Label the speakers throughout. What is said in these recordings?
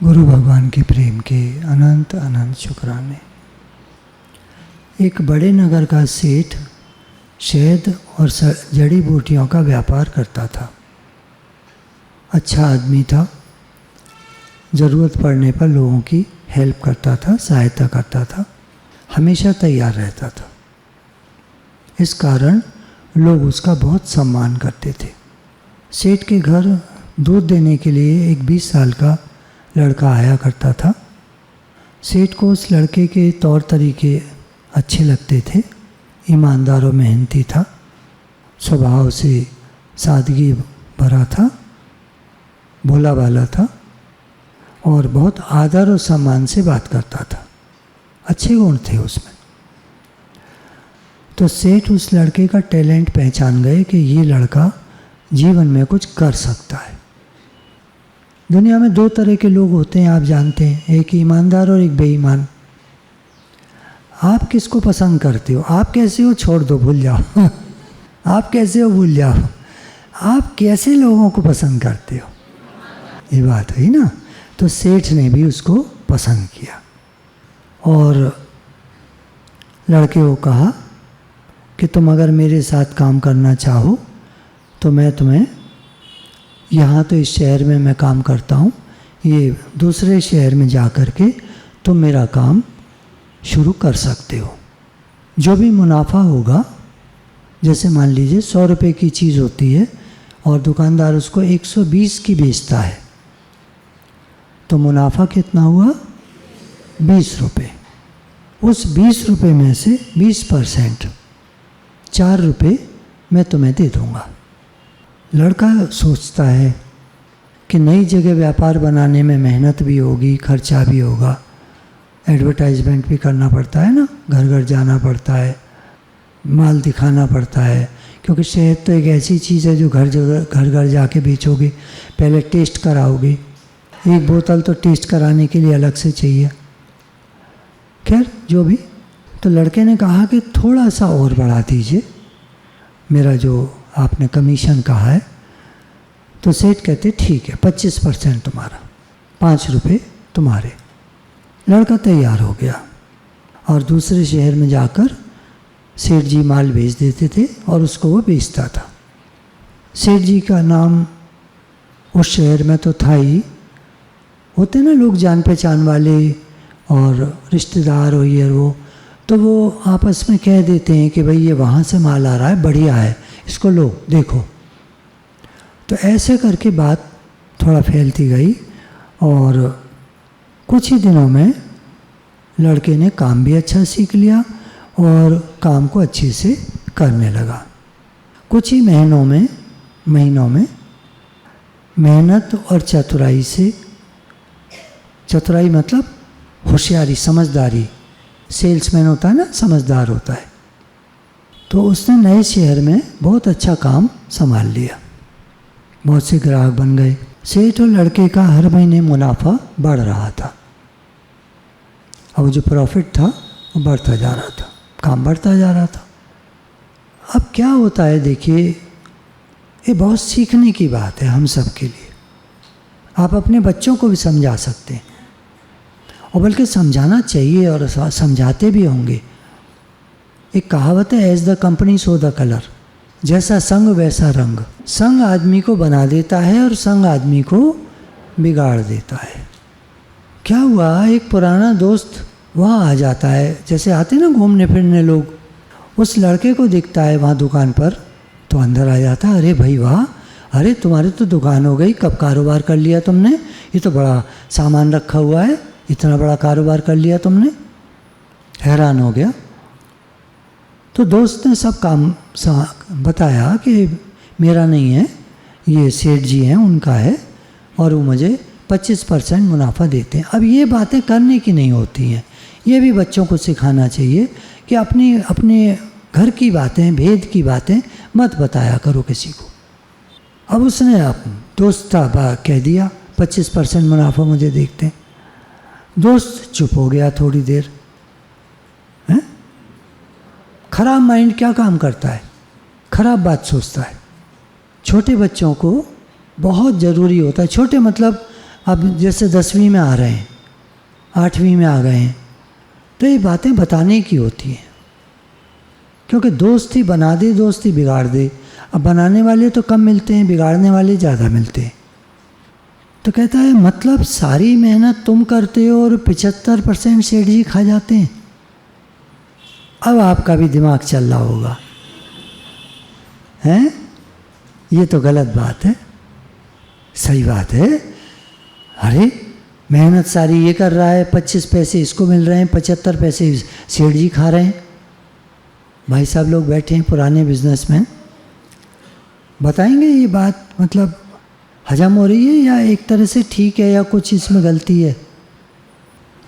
Speaker 1: गुरु भगवान के प्रेम के अनंत अनंत शुक्राने। एक बड़े नगर का सेठ शहद और जड़ी बूटियों का व्यापार करता था। अच्छा आदमी था, ज़रूरत पड़ने पर लोगों की हेल्प करता था, सहायता करता था, हमेशा तैयार रहता था। इस कारण लोग उसका बहुत सम्मान करते थे। सेठ के घर दूध देने के लिए एक 20 साल का लड़का आया करता था। सेठ को उस लड़के के तौर तरीके अच्छे लगते थे। ईमानदार और मेहनती था, स्वभाव से सादगी भरा था, भोला भाला था और बहुत आदर और सम्मान से बात करता था। अच्छे गुण थे उसमें। तो सेठ उस लड़के का टैलेंट पहचान गए कि ये लड़का जीवन में कुछ कर सकता है। दुनिया में दो तरह के लोग होते हैं, आप जानते हैं, एक ईमानदार और एक बेईमान। आप किसको पसंद करते हो? आप कैसे हो छोड़ दो, भूल जाओ। आप कैसे हो भूल जाओ। आप कैसे लोगों को पसंद करते हो, ये बात है ना। तो सेठ ने भी उसको पसंद किया और लड़के को कहा कि तुम अगर मेरे साथ काम करना चाहो तो मैं तुम्हें, यहाँ तो इस शहर में मैं काम करता हूँ, ये दूसरे शहर में जा कर के तुम मेरा काम शुरू कर सकते हो। जो भी मुनाफा होगा, जैसे मान लीजिए 100 रुपये की चीज़ होती है और दुकानदार उसको 120 की बेचता है, तो मुनाफा कितना हुआ? 20 रुपये। उस 20 रुपये में से 20% 4 रुपये मैं तुम्हें दे दूँगा। लड़का सोचता है कि नई जगह व्यापार बनाने में मेहनत भी होगी, खर्चा भी होगा, एडवर्टाइजमेंट भी करना पड़ता है ना, घर घर जाना पड़ता है, माल दिखाना पड़ता है, क्योंकि शहद तो एक ऐसी चीज़ है जो घर घर जाके बेचोगे, पहले टेस्ट कराओगे। एक बोतल तो टेस्ट कराने के लिए अलग से चाहिए। खैर जो भी, तो लड़के ने कहा कि थोड़ा सा और बढ़ा दीजिए मेरा जो आपने कमीशन कहा है। तो सेठ कहते ठीक है, 25% तुम्हारा, 5 रुपये तुम्हारे। लड़का तैयार हो गया और दूसरे शहर में जाकर सेठ जी माल भेज देते थे और उसको वो बेचता था। सेठ जी का नाम उस शहर में तो था ही, होते ना लोग जान पहचान वाले और रिश्तेदार हो ये वो, तो वो आपस में कह देते हैं कि भाई ये वहाँ से माल आ रहा है, बढ़िया है, इसको लो देखो। तो ऐसे करके बात थोड़ा फैलती गई और कुछ ही दिनों में लड़के ने काम भी अच्छा सीख लिया और काम को अच्छे से करने लगा। कुछ ही महीनों में मेहनत और चतुराई से, चतुराई मतलब होशियारी, समझदारी, सेल्समैन होता है ना, समझदार होता है, तो उसने नए शहर में बहुत अच्छा काम संभाल लिया। बहुत से ग्राहक बन गए। सेठ और लड़के का हर महीने मुनाफा बढ़ रहा था। अब जो प्रॉफिट था वो बढ़ता जा रहा था, काम बढ़ता जा रहा था। अब क्या होता है, देखिए, ये बहुत सीखने की बात है हम सब के लिए। आप अपने बच्चों को भी समझा सकते हैं और बल्कि समझाना चाहिए और समझाते भी होंगे। एक कहावत है, as the company so the colour, जैसा संग वैसा रंग। संग आदमी को बना देता है और संग आदमी को बिगाड़ देता है। क्या हुआ, एक पुराना दोस्त वहाँ आ जाता है, जैसे आते ना घूमने फिरने लोग, उस लड़के को दिखता है वहाँ दुकान पर, तो अंदर आ जाता है। अरे भाई वाह, अरे तुम्हारी तो दुकान हो गई, कब कारोबार कर लिया तुमने? ये तो बड़ा सामान रखा हुआ है, इतना बड़ा कारोबार कर लिया तुमने। हैरान हो गया। तो दोस्त ने सब काम बताया कि मेरा नहीं है, ये सेठ जी हैं, उनका है, और वो मुझे 25% मुनाफा देते हैं। अब ये बातें करने की नहीं होती हैं, ये भी बच्चों को सिखाना चाहिए कि अपने घर की बातें, भेद की बातें मत बताया करो किसी को। अब उसने दोस्त था कह दिया 25% मुनाफा मुझे देखते हैं। दोस्त चुप हो गया थोड़ी देर। खराब माइंड क्या काम करता है? खराब बात सोचता है। छोटे बच्चों को बहुत ज़रूरी होता है, छोटे मतलब अब जैसे 10वीं में आ रहे हैं, 8वीं में आ गए हैं, तो ये बातें बताने की होती हैं, क्योंकि दोस्ती बना दे दोस्ती बिगाड़ दे। अब बनाने वाले तो कम मिलते हैं, बिगाड़ने वाले ज़्यादा मिलते हैं। तो कहता है मतलब सारी मेहनत तुम करते हो और 75% सेठ जी खा जाते हैं। अब आपका भी दिमाग चल रहा होगा, हैं? ये तो गलत बात है, सही बात है। अरे मेहनत सारी ये कर रहा है, 25 पैसे इसको मिल रहे हैं, 75 पैसे सेठ जी खा रहे हैं। भाई साहब लोग बैठे हैं, पुराने बिजनेसमैन, बताएंगे ये बात मतलब हजम हो रही है या एक तरह से ठीक है या कुछ इसमें गलती है।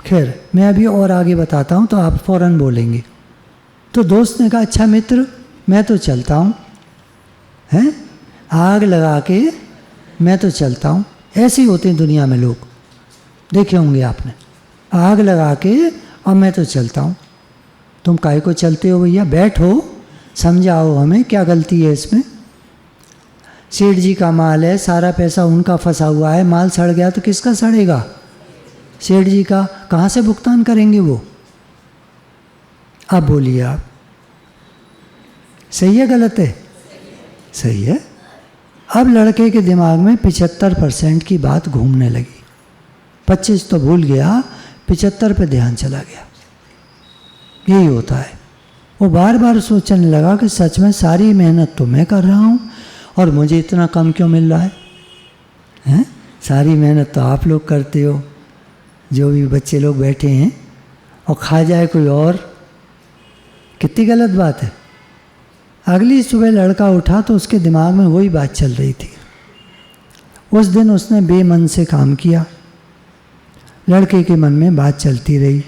Speaker 1: खैर मैं अभी और आगे बताता हूँ तो आप फ़ौरन बोलेंगे। तो दोस्त ने कहा अच्छा मित्र मैं तो चलता हूँ, हैं? आग लगा के मैं तो चलता हूँ। ऐसे ही होते हैं दुनिया में लोग, देखे होंगे आपने, आग लगा के और मैं तो चलता हूँ। तुम काहे को चलते हो भैया, बैठो समझाओ हमें क्या गलती है इसमें। सेठ जी का माल है, सारा पैसा उनका फंसा हुआ है, माल सड़ गया तो किसका सड़ेगा? सेठ जी का। कहाँ से भुगतान करेंगे वो? अब बोलिए आप, सही है गलत है? सही है। अब लड़के के दिमाग में 75% की बात घूमने लगी। 25 तो भूल गया, 75 पे ध्यान चला गया। यही होता है। वो बार बार सोचने लगा कि सच में सारी मेहनत तो मैं कर रहा हूँ और मुझे इतना कम क्यों मिल रहा है? हैं? सारी मेहनत तो आप लोग करते हो, जो भी बच्चे लोग बैठे हैं, और खा जाए कोई और। कितनी गलत बात है। अगली सुबह लड़का उठा तो उसके दिमाग में वही बात चल रही थी। उस दिन उसने बेमन से काम किया, लड़के के मन में बात चलती रही।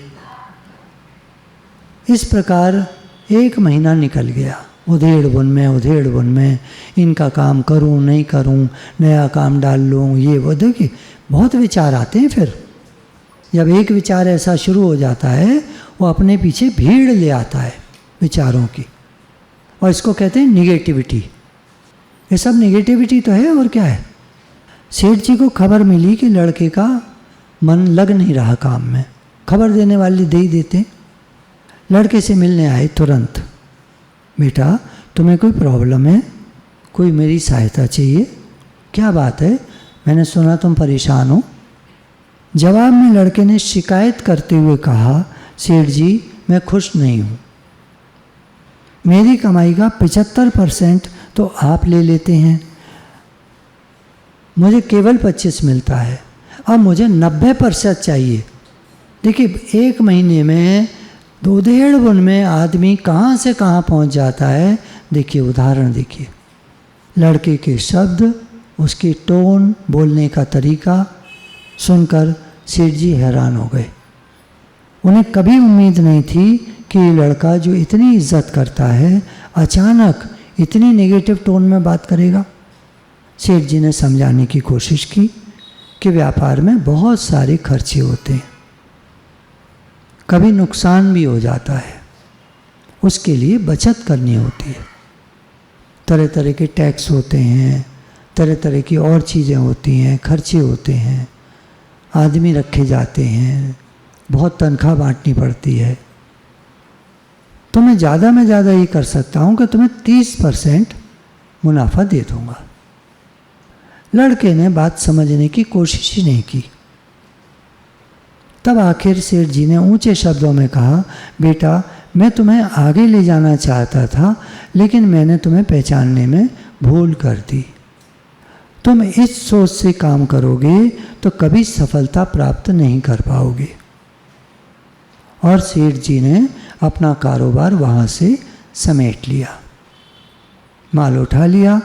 Speaker 1: इस प्रकार 1 महीना निकल गया, उधेड़ बुन में इनका काम करूं नहीं करूं, नया काम डाल लूं, ये वो। देखिए बहुत विचार आते हैं। फिर जब एक विचार ऐसा शुरू हो जाता है वो अपने पीछे भीड़ ले आता है विचारों की, और इसको कहते हैं निगेटिविटी। ये सब निगेटिविटी तो है और क्या है। सेठ जी को खबर मिली कि लड़के का मन लग नहीं रहा काम में। खबर देने वाले दे ही देते। लड़के से मिलने आए तुरंत, बेटा तुम्हें कोई प्रॉब्लम है, कोई मेरी सहायता चाहिए? क्या बात है, मैंने सुना तुम परेशान हो। जवाब में लड़के ने शिकायत करते हुए कहा, सेठ जी मैं खुश नहीं हूँ, मेरी कमाई का 75% तो आप ले लेते हैं, मुझे केवल 25 मिलता है, अब मुझे 90% चाहिए। देखिए 1 महीने में 2.5 बुन में आदमी कहाँ से कहाँ पहुँच जाता है। देखिए उदाहरण देखिए, लड़के के शब्द, उसकी टोन, बोलने का तरीका सुनकर सेठ जी हैरान हो गए। उन्हें कभी उम्मीद नहीं थी कि ये लड़का जो इतनी इज्जत करता है अचानक इतनी नेगेटिव टोन में बात करेगा। सेठ जी ने समझाने की कोशिश की कि व्यापार में बहुत सारे खर्चे होते हैं, कभी नुकसान भी हो जाता है, उसके लिए बचत करनी होती है। तरह तरह के टैक्स होते हैं, तरह तरह की और चीज़ें होती हैं, खर्चे होते हैं, आदमी रखे जाते हैं, बहुत तनख्वाह बांटनी पड़ती है। तो मैं ज़्यादा में ज़्यादा ये कर सकता हूँ कि तुम्हें 30% मुनाफा दे दूँगा। लड़के ने बात समझने की कोशिश ही नहीं की। तब आखिर सेठ जी ने ऊंचे शब्दों में कहा, बेटा मैं तुम्हें आगे ले जाना चाहता था, लेकिन मैंने तुम्हें पहचानने में भूल कर दी। तुम इस सोच से काम करोगे तो कभी सफलता प्राप्त नहीं कर पाओगे। और सेठ जी ने अपना कारोबार वहाँ से समेट लिया, माल उठा लिया।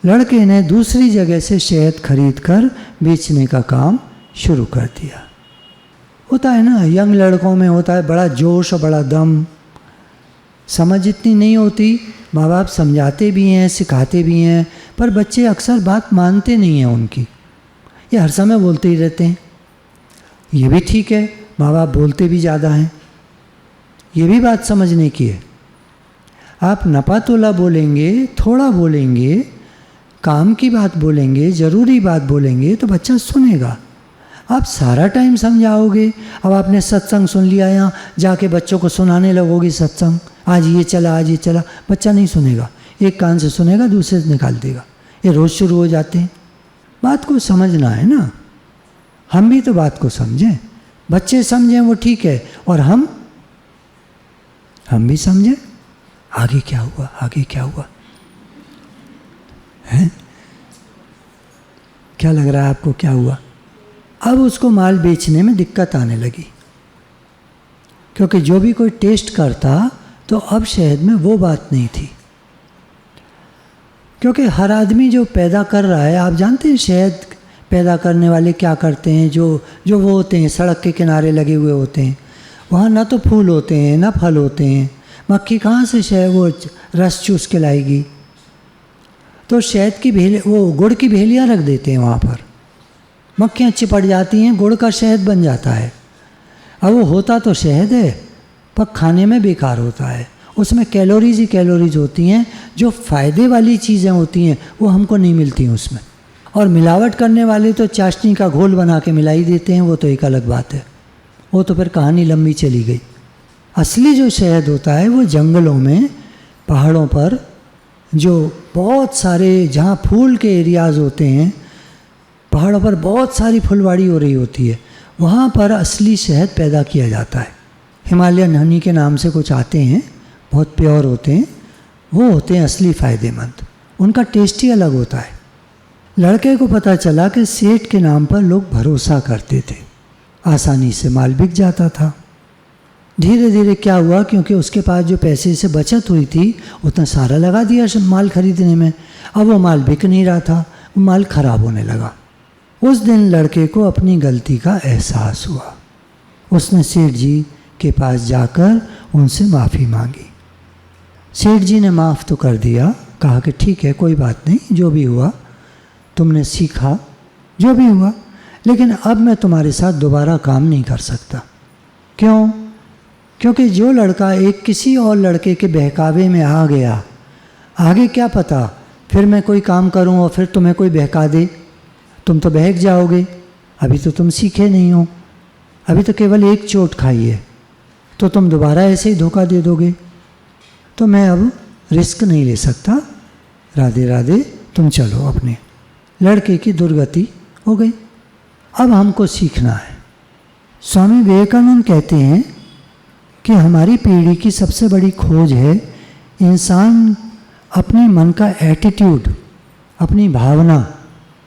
Speaker 1: लड़के ने दूसरी जगह से शहद खरीद कर बेचने का काम शुरू कर दिया। होता है ना, यंग लड़कों में होता है बड़ा जोश और बड़ा दम, समझ इतनी नहीं होती, माँ बाप समझाते भी हैं, सिखाते भी हैं, पर बच्चे अक्सर बात मानते नहीं हैं उनकी, ये हर समय बोलते ही रहते हैं। ये भी ठीक है, माँ बाप बोलते भी ज़्यादा हैं, ये भी बात समझने की है। आप नपा तोला बोलेंगे, थोड़ा बोलेंगे, काम की बात बोलेंगे, ज़रूरी बात बोलेंगे तो बच्चा सुनेगा। आप सारा टाइम समझाओगे, अब आपने सत्संग सुन लिया, यहाँ जाके बच्चों को सुनाने लगोगे सत्संग, आज ये चला आज ये चला, बच्चा नहीं सुनेगा। एक कान से सुनेगा, दूसरे से निकाल देगा। ये रोज़ शुरू हो जाते हैं। बात को समझना है ना, हम भी तो बात को समझें। बच्चे समझें वो ठीक है, और हम भी समझें आगे क्या हुआ, आगे क्या हुआ है। क्या लग रहा है आपको, क्या हुआ? अब उसको माल बेचने में दिक्कत आने लगी, क्योंकि जो भी कोई टेस्ट करता तो अब शहद में वो बात नहीं थी। क्योंकि हर आदमी जो पैदा कर रहा है, आप जानते हैं शहद पैदा करने वाले क्या करते हैं, जो वो होते हैं सड़क के किनारे लगे हुए होते हैं, वहाँ ना तो फूल होते हैं ना फल होते हैं। मक्खी कहाँ से शहद वो रस चूस के लाएगी? तो शहद की वो गुड़ की भेलियाँ रख देते हैं वहाँ पर, मक्खियाँ चिपट जाती हैं, गुड़ का शहद बन जाता है। अब वो होता तो शहद है, पर खाने में बेकार होता है। उसमें कैलोरीज ही कैलोरीज होती हैं, जो फ़ायदे वाली चीज़ें होती हैं वो हमको नहीं मिलती हैं उसमें। और मिलावट करने वाले तो चाशनी का घोल बना के मिला ही देते हैं, वो तो एक अलग बात है, वो तो फिर कहानी लंबी चली गई। असली जो शहद होता है वो जंगलों में, पहाड़ों पर, जो बहुत सारे जहाँ फूल के एरियाज़ होते हैं, पहाड़ों पर बहुत सारी फुलवाड़ी हो रही होती है, वहाँ पर असली शहद पैदा किया जाता है। हिमालयन हनी के नाम से कुछ आते हैं, बहुत प्योर होते हैं, वो होते हैं असली फ़ायदेमंद, उनका टेस्ट ही अलग होता है। लड़के को पता चला कि सेठ के नाम पर लोग भरोसा करते थे, आसानी से माल बिक जाता था। धीरे धीरे क्या हुआ, क्योंकि उसके पास जो पैसे से बचत हुई थी उतना सारा लगा दिया माल खरीदने में, अब वो माल बिक नहीं रहा था, वो माल खराब होने लगा। उस दिन लड़के को अपनी गलती का एहसास हुआ। उसने सेठ जी के पास जाकर उनसे माफ़ी मांगी। सेठ जी ने माफ़ तो कर दिया, कहा कि ठीक है कोई बात नहीं, जो भी हुआ तुमने सीखा, जो भी हुआ, लेकिन अब मैं तुम्हारे साथ दोबारा काम नहीं कर सकता। क्यों? क्योंकि जो लड़का एक किसी और लड़के के बहकावे में आ गया, आगे क्या पता फिर मैं कोई काम करूं और फिर तुम्हें कोई बहका दे, तुम तो बहक जाओगे। अभी तो तुम सीखे नहीं हो, अभी तो केवल एक चोट खाई है, तो तुम दोबारा ऐसे ही धोखा दे दोगे। तो मैं अब रिस्क नहीं ले सकता, राधे राधे, तुम चलो अपने। लड़के की दुर्गति हो गई। अब हमको सीखना है। स्वामी विवेकानंद कहते हैं कि हमारी पीढ़ी की सबसे बड़ी खोज है इंसान अपने मन का एटीट्यूड, अपनी भावना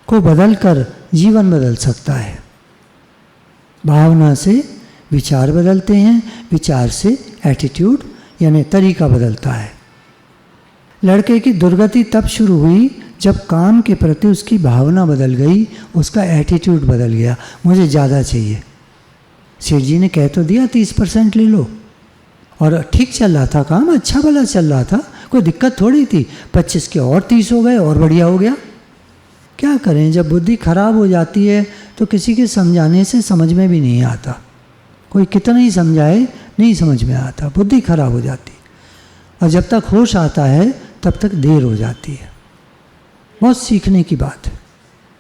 Speaker 1: को बदलकर जीवन बदल सकता है। भावना से विचार बदलते हैं, विचार से एटीट्यूड यानी तरीका बदलता है। लड़के की दुर्गति तब शुरू हुई जब काम के प्रति उसकी भावना बदल गई, उसका एटीट्यूड बदल गया। मुझे ज़्यादा चाहिए। सेठ जी ने कह तो दिया 30% ले लो, और ठीक चल रहा था काम, अच्छा भला चल रहा था, कोई दिक्कत थोड़ी थी। 25 के और 30 हो गए और बढ़िया हो गया। क्या करें, जब बुद्धि खराब हो जाती है तो किसी के समझाने से समझ में भी नहीं आता। कोई कितना ही समझाए नहीं समझ में आता, बुद्धि खराब हो जाती। और जब तक होश आता है तब तक देर हो जाती है। बहुत सीखने की बात है।